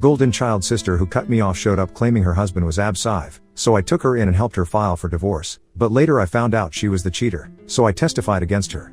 golden child sister who cut me off showed up claiming her husband was sive, so I took her in and helped her file for divorce, but later I found out she was the cheater, so I testified against her.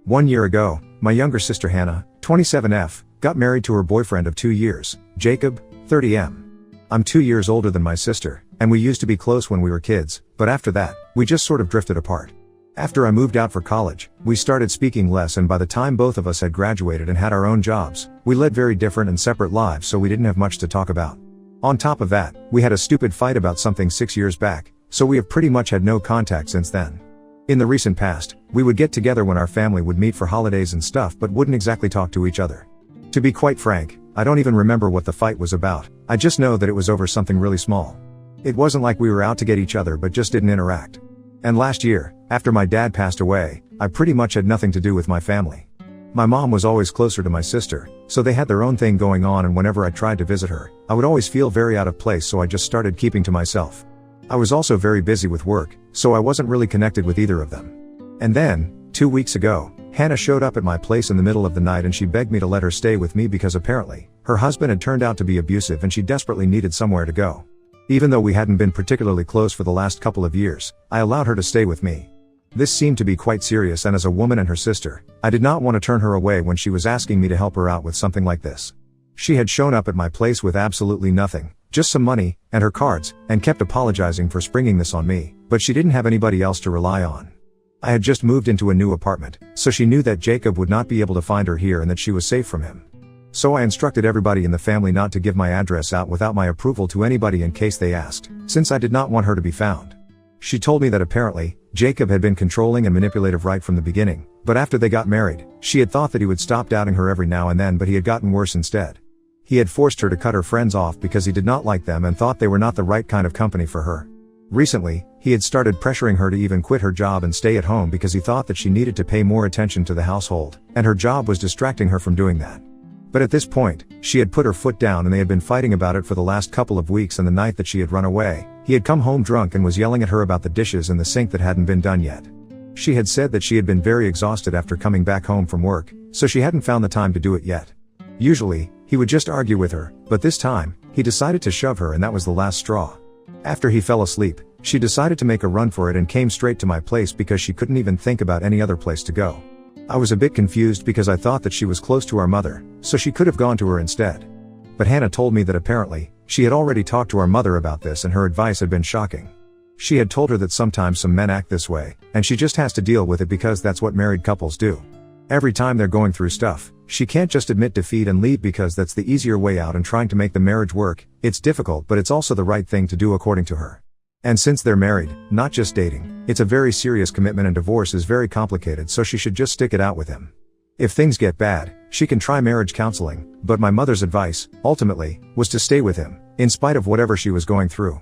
1 year ago, my younger sister Hannah, 27F, got married to her boyfriend of 2 years, Jacob, 30M. I'm 2 years older than my sister, and we used to be close when we were kids, but after that, we just sort of drifted apart. After I moved out for college, we started speaking less, and by the time both of us had graduated and had our own jobs, we led very different and separate lives, so we didn't have much to talk about. On top of that, we had a stupid fight about something 6 years back, so we have pretty much had no contact since then. In the recent past, we would get together when our family would meet for holidays and stuff, but wouldn't exactly talk to each other. To be quite frank, I don't even remember what the fight was about. I just know that it was over something really small. It wasn't like we were out to get each other, but just didn't interact. And last year, after my dad passed away, I pretty much had nothing to do with my family. My mom was always closer to my sister, so they had their own thing going on, and whenever I tried to visit her, I would always feel very out of place, so I just started keeping to myself. I was also very busy with work, so I wasn't really connected with either of them. And then, 2 weeks ago, Hannah showed up at my place in the middle of the night and she begged me to let her stay with me because apparently, her husband had turned out to be abusive and she desperately needed somewhere to go. Even though we hadn't been particularly close for the last couple of years, I allowed her to stay with me. This seemed to be quite serious, and as a woman and her sister, I did not want to turn her away when she was asking me to help her out with something like this. She had shown up at my place with absolutely nothing, just some money, and her cards, and kept apologizing for springing this on me, but she didn't have anybody else to rely on. I had just moved into a new apartment, so she knew that Jacob would not be able to find her here and that she was safe from him. So I instructed everybody in the family not to give my address out without my approval to anybody in case they asked, since I did not want her to be found. She told me that apparently, Jacob had been controlling and manipulative right from the beginning, but after they got married, she had thought that he would stop doubting her every now and then, but he had gotten worse instead. He had forced her to cut her friends off because he did not like them and thought they were not the right kind of company for her. Recently, he had started pressuring her to even quit her job and stay at home because he thought that she needed to pay more attention to the household, and her job was distracting her from doing that. But at this point, she had put her foot down and they had been fighting about it for the last couple of weeks, and the night that she had run away, he had come home drunk and was yelling at her about the dishes in the sink that hadn't been done yet. She had said that she had been very exhausted after coming back home from work, so she hadn't found the time to do it yet. Usually, he would just argue with her, but this time, he decided to shove her, and that was the last straw. After he fell asleep, she decided to make a run for it and came straight to my place because she couldn't even think about any other place to go. I was a bit confused because I thought that she was close to our mother, so she could have gone to her instead. But Hannah told me that apparently, she had already talked to our mother about this and her advice had been shocking. She had told her that sometimes some men act this way, and she just has to deal with it because that's what married couples do. Every time they're going through stuff, she can't just admit defeat and leave because that's the easier way out, and trying to make the marriage work, it's difficult, but it's also the right thing to do according to her. And since they're married, not just dating, it's a very serious commitment and divorce is very complicated, so she should just stick it out with him. If things get bad, she can try marriage counseling, but my mother's advice, ultimately, was to stay with him, in spite of whatever she was going through.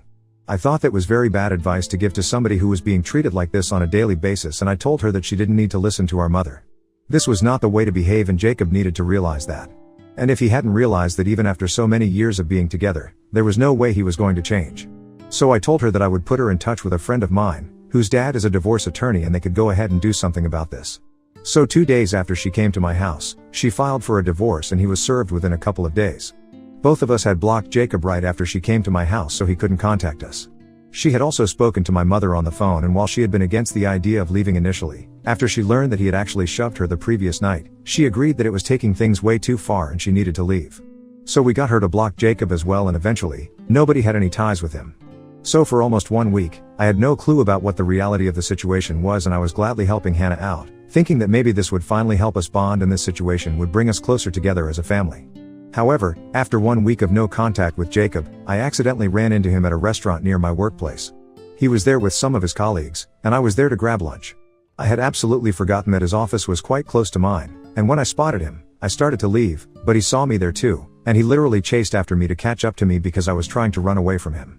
I thought that was very bad advice to give to somebody who was being treated like this on a daily basis, and I told her that she didn't need to listen to our mother. This was not the way to behave, and Jacob needed to realize that. And if he hadn't realized that even after so many years of being together, there was no way he was going to change. So I told her that I would put her in touch with a friend of mine, whose dad is a divorce attorney, and they could go ahead and do something about this. So 2 days after she came to my house, she filed for a divorce and he was served within a couple of days. Both of us had blocked Jacob right after she came to my house so he couldn't contact us. She had also spoken to my mother on the phone, and while she had been against the idea of leaving initially, after she learned that he had actually shoved her the previous night, she agreed that it was taking things way too far and she needed to leave. So we got her to block Jacob as well, and eventually, nobody had any ties with him. So for almost 1 week, I had no clue about what the reality of the situation was, and I was gladly helping Hannah out, thinking that maybe this would finally help us bond and this situation would bring us closer together as a family. However, after 1 week of no contact with Jacob, I accidentally ran into him at a restaurant near my workplace. He was there with some of his colleagues, and I was there to grab lunch. I had absolutely forgotten that his office was quite close to mine, and when I spotted him, I started to leave, but he saw me there too, and he literally chased after me to catch up to me because I was trying to run away from him.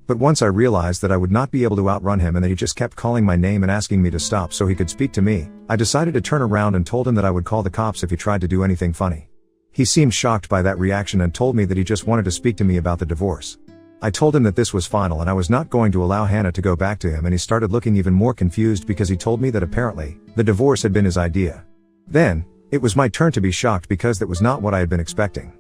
But once I realized that I would not be able to outrun him and that he just kept calling my name and asking me to stop so he could speak to me, I decided to turn around and told him that I would call the cops if he tried to do anything funny. He seemed shocked by that reaction and told me that he just wanted to speak to me about the divorce. I told him that this was final and I was not going to allow Hannah to go back to him, and he started looking even more confused because he told me that apparently, the divorce had been his idea. Then, it was my turn to be shocked because that was not what I had been expecting.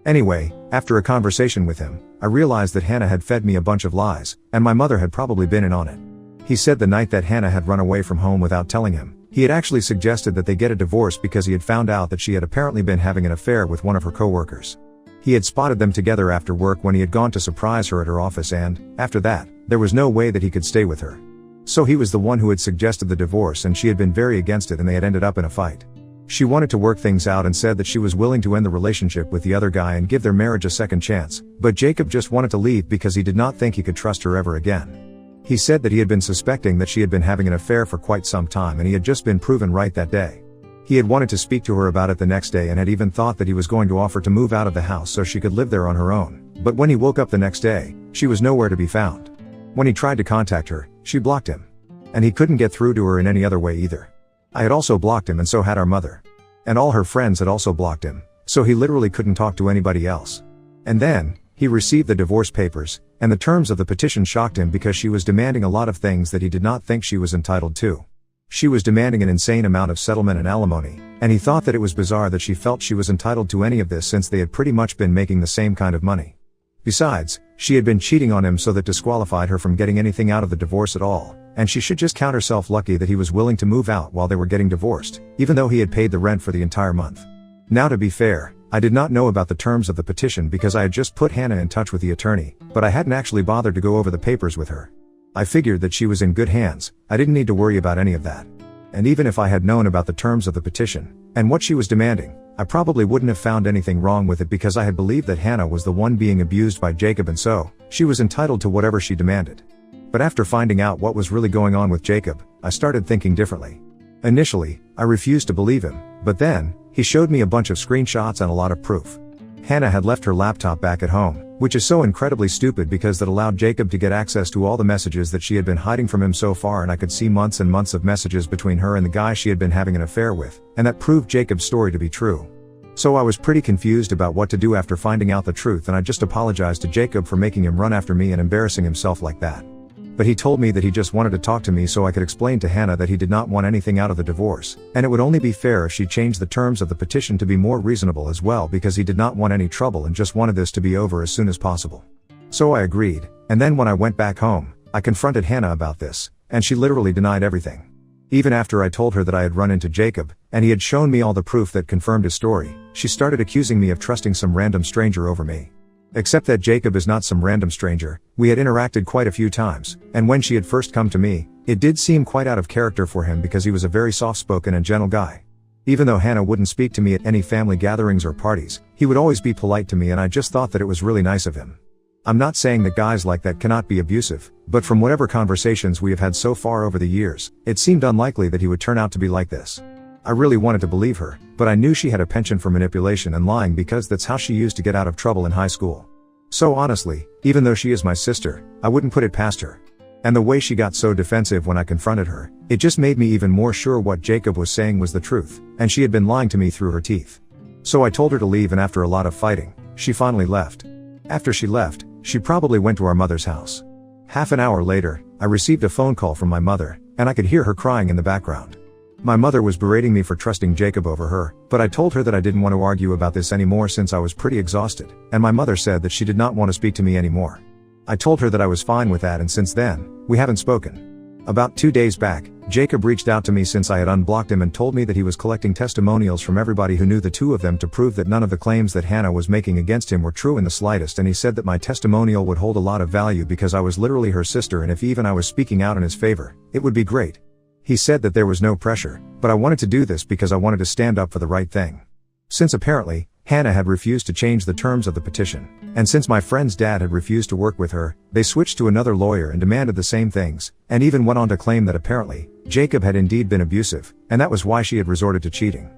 Anyway, after a conversation with him, I realized that Hannah had fed me a bunch of lies, and my mother had probably been in on it. He said the night that Hannah had run away from home without telling him, he had actually suggested that they get a divorce because he had found out that she had apparently been having an affair with one of her coworkers. He had spotted them together after work when he had gone to surprise her at her office and, after that, there was no way that he could stay with her. So he was the one who had suggested the divorce and she had been very against it and they had ended up in a fight. She wanted to work things out and said that she was willing to end the relationship with the other guy and give their marriage a second chance, but Jacob just wanted to leave because he did not think he could trust her ever again. He said that he had been suspecting that she had been having an affair for quite some time and he had just been proven right that day. He had wanted to speak to her about it the next day and had even thought that he was going to offer to move out of the house so she could live there on her own, but when he woke up the next day, she was nowhere to be found. When he tried to contact her, she blocked him. And he couldn't get through to her in any other way either. I had also blocked him and so had our mother. And all her friends had also blocked him, so he literally couldn't talk to anybody else. And then, he received the divorce papers, and the terms of the petition shocked him because she was demanding a lot of things that he did not think she was entitled to. She was demanding an insane amount of settlement and alimony, and he thought that it was bizarre that she felt she was entitled to any of this since they had pretty much been making the same kind of money. Besides, she had been cheating on him so that disqualified her from getting anything out of the divorce at all, and she should just count herself lucky that he was willing to move out while they were getting divorced, even though he had paid the rent for the entire month. Now to be fair, I did not know about the terms of the petition because I had just put Hannah in touch with the attorney, but I hadn't actually bothered to go over the papers with her. I figured that she was in good hands, I didn't need to worry about any of that. And even if I had known about the terms of the petition, and what she was demanding, I probably wouldn't have found anything wrong with it because I had believed that Hannah was the one being abused by Jacob and so, she was entitled to whatever she demanded. But after finding out what was really going on with Jacob, I started thinking differently. Initially, I refused to believe him, but then, he showed me a bunch of screenshots and a lot of proof. Hannah had left her laptop back at home, which is so incredibly stupid because that allowed Jacob to get access to all the messages that she had been hiding from him so far, and I could see months and months of messages between her and the guy she had been having an affair with, and that proved Jacob's story to be true. So I was pretty confused about what to do after finding out the truth, and I just apologized to Jacob for making him run after me and embarrassing himself like that. But he told me that he just wanted to talk to me so I could explain to Hannah that he did not want anything out of the divorce, and it would only be fair if she changed the terms of the petition to be more reasonable as well because he did not want any trouble and just wanted this to be over as soon as possible. So I agreed, and then when I went back home, I confronted Hannah about this, and she literally denied everything. Even after I told her that I had run into Jacob, and he had shown me all the proof that confirmed his story, she started accusing me of trusting some random stranger over me. Except that Jacob is not some random stranger, we had interacted quite a few times, and when she had first come to me, it did seem quite out of character for him because he was a very soft-spoken and gentle guy. Even though Hannah wouldn't speak to me at any family gatherings or parties, he would always be polite to me and I just thought that it was really nice of him. I'm not saying that guys like that cannot be abusive, but from whatever conversations we have had so far over the years, it seemed unlikely that he would turn out to be like this. I really wanted to believe her, but I knew she had a penchant for manipulation and lying because that's how she used to get out of trouble in high school. So honestly, even though she is my sister, I wouldn't put it past her. And the way she got so defensive when I confronted her, it just made me even more sure what Jacob was saying was the truth, and she had been lying to me through her teeth. So I told her to leave, and after a lot of fighting, she finally left. After she left, she probably went to our mother's house. Half an hour later, I received a phone call from my mother, and I could hear her crying in the background. My mother was berating me for trusting Jacob over her, but I told her that I didn't want to argue about this anymore since I was pretty exhausted, and my mother said that she did not want to speak to me anymore. I told her that I was fine with that, and since then, we haven't spoken. About 2 days back, Jacob reached out to me since I had unblocked him and told me that he was collecting testimonials from everybody who knew the two of them to prove that none of the claims that Hannah was making against him were true in the slightest, and he said that my testimonial would hold a lot of value because I was literally her sister, and if even I was speaking out in his favor, it would be great. He said that there was no pressure, but I wanted to do this because I wanted to stand up for the right thing. Since apparently, Hannah had refused to change the terms of the petition, and since my friend's dad had refused to work with her, they switched to another lawyer and demanded the same things, and even went on to claim that apparently, Jacob had indeed been abusive, and that was why she had resorted to cheating.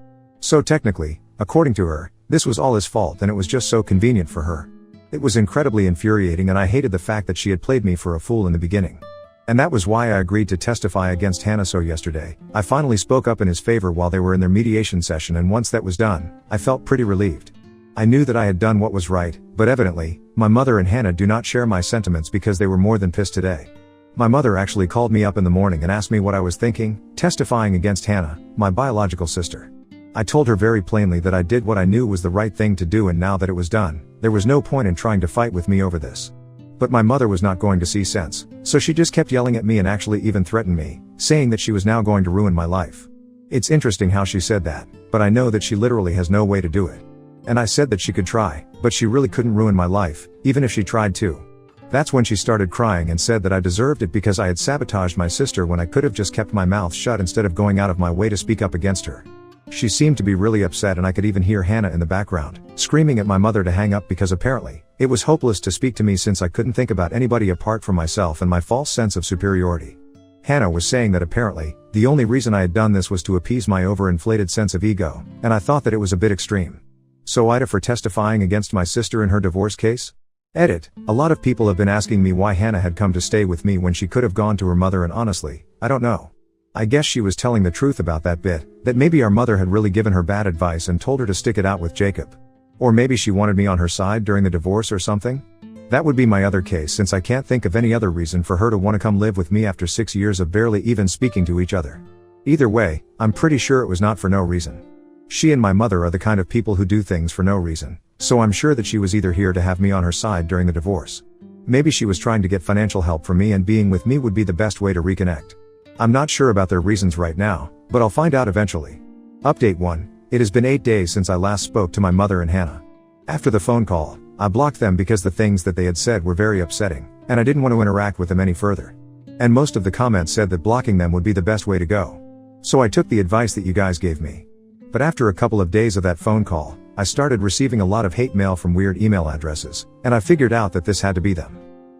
So technically, according to her, this was all his fault and it was just so convenient for her. It was incredibly infuriating, and I hated the fact that she had played me for a fool in the beginning. And that was why I agreed to testify against Hannah. So yesterday, I finally spoke up in his favor while they were in their mediation session, and once that was done, I felt pretty relieved. I knew that I had done what was right, but evidently, my mother and Hannah do not share my sentiments because they were more than pissed today. My mother actually called me up in the morning and asked me what I was thinking, testifying against Hannah, my biological sister. I told her very plainly that I did what I knew was the right thing to do, and now that it was done, there was no point in trying to fight with me over this. But my mother was not going to see sense, so she just kept yelling at me and actually even threatened me, saying that she was now going to ruin my life. It's interesting how she said that, but I know that she literally has no way to do it. And I said that she could try, but she really couldn't ruin my life, even if she tried to. That's when she started crying and said that I deserved it because I had sabotaged my sister when I could have just kept my mouth shut instead of going out of my way to speak up against her. She seemed to be really upset and I could even hear Hannah in the background, screaming at my mother to hang up because apparently, it was hopeless to speak to me since I couldn't think about anybody apart from myself and my false sense of superiority. Hannah was saying that apparently, the only reason I had done this was to appease my overinflated sense of ego, and I thought that it was a bit extreme. So Ida for testifying against my sister in her divorce case? Edit. A lot of people have been asking me why Hannah had come to stay with me when she could have gone to her mother, and honestly, I don't know. I guess she was telling the truth about that bit, that maybe our mother had really given her bad advice and told her to stick it out with Jacob. Or maybe she wanted me on her side during the divorce or something? That would be my other case since I can't think of any other reason for her to want to come live with me after 6 years of barely even speaking to each other. Either way, I'm pretty sure it was not for no reason. She and my mother are the kind of people who do things for no reason, so I'm sure that she was either here to have me on her side during the divorce. Maybe she was trying to get financial help from me and being with me would be the best way to reconnect. I'm not sure about their reasons right now, but I'll find out eventually. Update 1. It has been 8 days since I last spoke to my mother and Hannah. After the phone call, I blocked them because the things that they had said were very upsetting, and I didn't want to interact with them any further. And most of the comments said that blocking them would be the best way to go. So I took the advice that you guys gave me. But after a couple of days of that phone call, I started receiving a lot of hate mail from weird email addresses, and I figured out that this had to be them.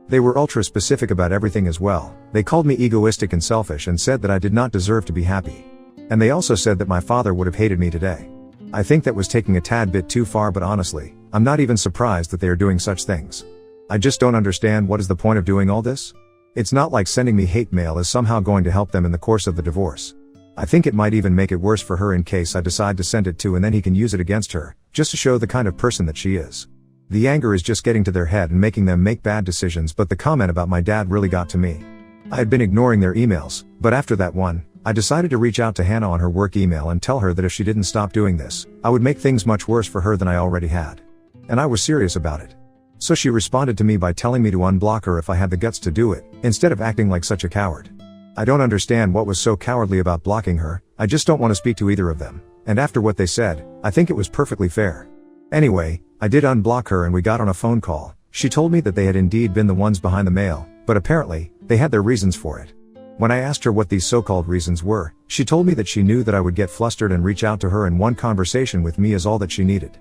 They were ultra specific about everything as well. They called me egoistic and selfish and said that I did not deserve to be happy. And they also said that my father would have hated me today. I think that was taking a tad bit too far, but honestly, I'm not even surprised that they are doing such things. I just don't understand what is the point of doing all this? It's not like sending me hate mail is somehow going to help them in the course of the divorce. I think it might even make it worse for her in case I decide to send it to and then he can use it against her, just to show the kind of person that she is. The anger is just getting to their head and making them make bad decisions, but the comment about my dad really got to me. I had been ignoring their emails, but after that one, I decided to reach out to Hannah on her work email and tell her that if she didn't stop doing this, I would make things much worse for her than I already had. And I was serious about it. So she responded to me by telling me to unblock her if I had the guts to do it, instead of acting like such a coward. I don't understand what was so cowardly about blocking her. I just don't want to speak to either of them. And after what they said, I think it was perfectly fair. Anyway, I did unblock her and we got on a phone call. She told me that they had indeed been the ones behind the mail, but apparently, they had their reasons for it. When I asked her what these so-called reasons were, she told me that she knew that I would get flustered and reach out to her, and one conversation with me is all that she needed.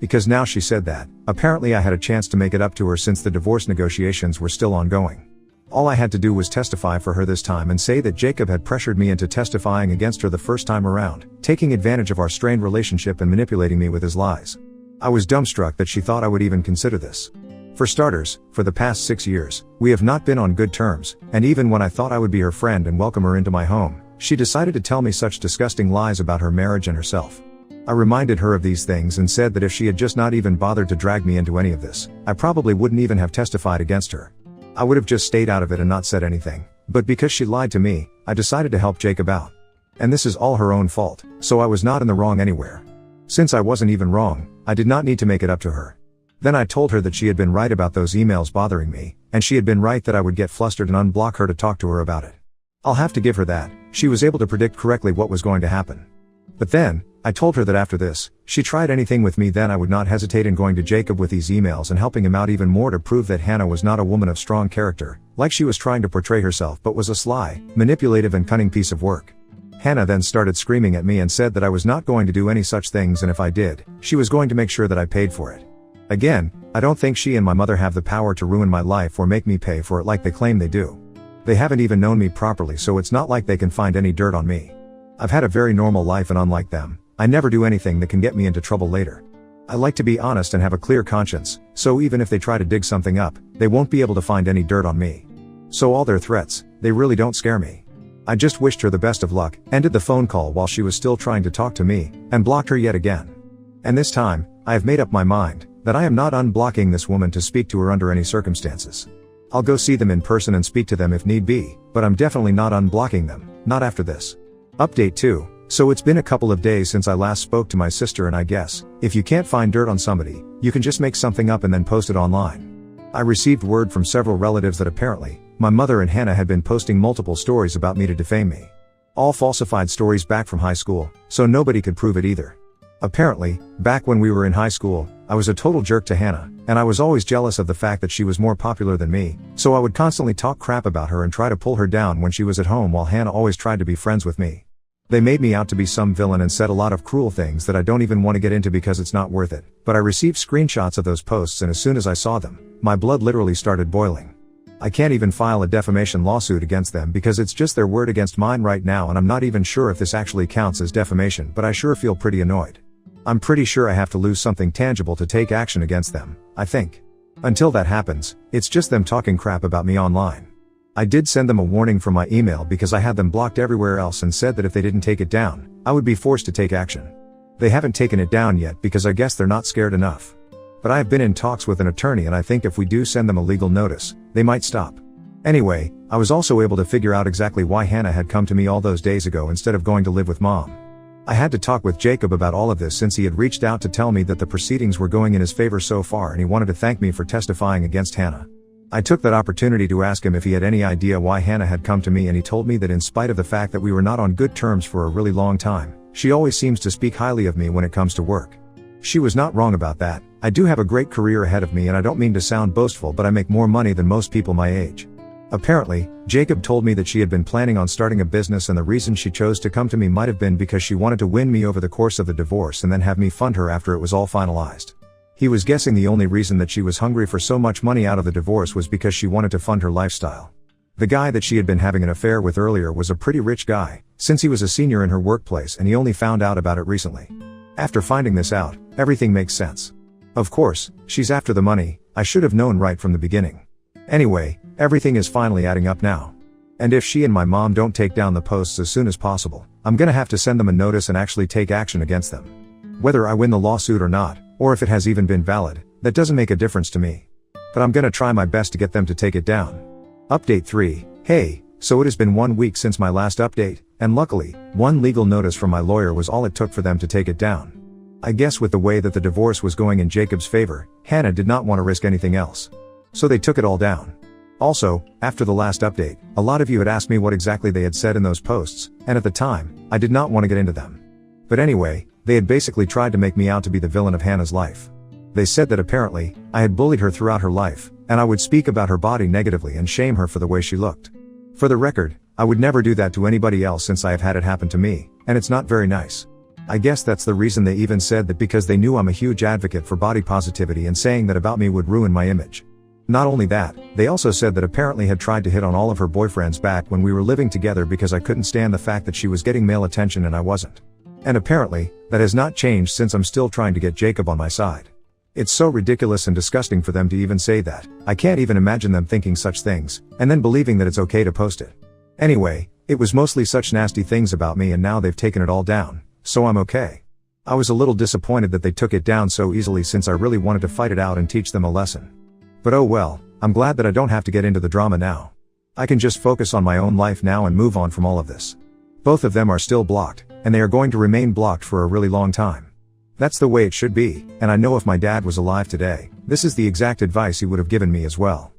Because now she said that, apparently I had a chance to make it up to her since the divorce negotiations were still ongoing. All I had to do was testify for her this time and say that Jacob had pressured me into testifying against her the first time around, taking advantage of our strained relationship and manipulating me with his lies. I was dumbstruck that she thought I would even consider this. For starters, for the past 6 years, we have not been on good terms, and even when I thought I would be her friend and welcome her into my home, she decided to tell me such disgusting lies about her marriage and herself. I reminded her of these things and said that if she had just not even bothered to drag me into any of this, I probably wouldn't even have testified against her. I would have just stayed out of it and not said anything, but because she lied to me, I decided to help Jacob out. And this is all her own fault, so I was not in the wrong anywhere. Since I wasn't even wrong, I did not need to make it up to her. Then I told her that she had been right about those emails bothering me, and she had been right that I would get flustered and unblock her to talk to her about it. I'll have to give her that, she was able to predict correctly what was going to happen. But then, I told her that after this, she tried anything with me, then I would not hesitate in going to Jacob with these emails and helping him out even more to prove that Hannah was not a woman of strong character, like she was trying to portray herself, but was a sly, manipulative and cunning piece of work. Hannah then started screaming at me and said that I was not going to do any such things, and if I did, she was going to make sure that I paid for it. Again, I don't think she and my mother have the power to ruin my life or make me pay for it like they claim they do. They haven't even known me properly, so it's not like they can find any dirt on me. I've had a very normal life, and unlike them, I never do anything that can get me into trouble later. I like to be honest and have a clear conscience, so even if they try to dig something up, they won't be able to find any dirt on me. So all their threats, they really don't scare me. I just wished her the best of luck, ended the phone call while she was still trying to talk to me, and blocked her yet again. And this time, I have made up my mind that I am not unblocking this woman to speak to her under any circumstances. I'll go see them in person and speak to them if need be, but I'm definitely not unblocking them, not after this. Update 2. So it's been a couple of days since I last spoke to my sister, and I guess, if you can't find dirt on somebody, you can just make something up and then post it online. I received word from several relatives that apparently, my mother and Hannah had been posting multiple stories about me to defame me. All falsified stories back from high school, so nobody could prove it either. Apparently, back when we were in high school, I was a total jerk to Hannah, and I was always jealous of the fact that she was more popular than me, so I would constantly talk crap about her and try to pull her down when she was at home, while Hannah always tried to be friends with me. They made me out to be some villain and said a lot of cruel things that I don't even want to get into because it's not worth it, but I received screenshots of those posts, and as soon as I saw them, my blood literally started boiling. I can't even file a defamation lawsuit against them because it's just their word against mine right now, and I'm not even sure if this actually counts as defamation, but I sure feel pretty annoyed. I'm pretty sure I have to lose something tangible to take action against them, I think. Until that happens, it's just them talking crap about me online. I did send them a warning from my email because I had them blocked everywhere else, and said that if they didn't take it down, I would be forced to take action. They haven't taken it down yet because I guess they're not scared enough. But I have been in talks with an attorney, and I think if we do send them a legal notice, they might stop. Anyway, I was also able to figure out exactly why Hannah had come to me all those days ago instead of going to live with Mom. I had to talk with Jacob about all of this since he had reached out to tell me that the proceedings were going in his favor so far, and he wanted to thank me for testifying against Hannah. I took that opportunity to ask him if he had any idea why Hannah had come to me, and he told me that in spite of the fact that we were not on good terms for a really long time, she always seems to speak highly of me when it comes to work. She was not wrong about that. I do have a great career ahead of me, and I don't mean to sound boastful, but I make more money than most people my age. Apparently, Jacob told me that she had been planning on starting a business, and the reason she chose to come to me might have been because she wanted to win me over the course of the divorce and then have me fund her after it was all finalized. He was guessing the only reason that she was hungry for so much money out of the divorce was because she wanted to fund her lifestyle. The guy that she had been having an affair with earlier was a pretty rich guy, since he was a senior in her workplace, and he only found out about it recently. After finding this out, everything makes sense. Of course, she's after the money. I should have known right from the beginning. Anyway, everything is finally adding up now. And if she and my mom don't take down the posts as soon as possible, I'm gonna have to send them a notice and actually take action against them. Whether I win the lawsuit or not, or if it has even been valid, that doesn't make a difference to me. But I'm gonna try my best to get them to take it down. Update 3. Hey, so it has been 1 week since my last update, and luckily, one legal notice from my lawyer was all it took for them to take it down. I guess with the way that the divorce was going in Jacob's favor, Hannah did not want to risk anything else. So they took it all down. Also, after the last update, a lot of you had asked me what exactly they had said in those posts, and at the time, I did not want to get into them. But anyway, they had basically tried to make me out to be the villain of Hannah's life. They said that apparently, I had bullied her throughout her life, and I would speak about her body negatively and shame her for the way she looked. For the record, I would never do that to anybody else since I have had it happen to me, and it's not very nice. I guess that's the reason they even said that, because they knew I'm a huge advocate for body positivity, and saying that about me would ruin my image. Not only that, they also said that apparently had tried to hit on all of her boyfriends back when we were living together because I couldn't stand the fact that she was getting male attention and I wasn't. And apparently, that has not changed since I'm still trying to get Jacob on my side. It's so ridiculous and disgusting for them to even say that. I can't even imagine them thinking such things, and then believing that it's okay to post it. Anyway, it was mostly such nasty things about me, and now they've taken it all down, so I'm okay. I was a little disappointed that they took it down so easily since I really wanted to fight it out and teach them a lesson. But oh well, I'm glad that I don't have to get into the drama now. I can just focus on my own life now and move on from all of this. Both of them are still blocked, and they are going to remain blocked for a really long time. That's the way it should be, and I know if my dad was alive today, this is the exact advice he would have given me as well.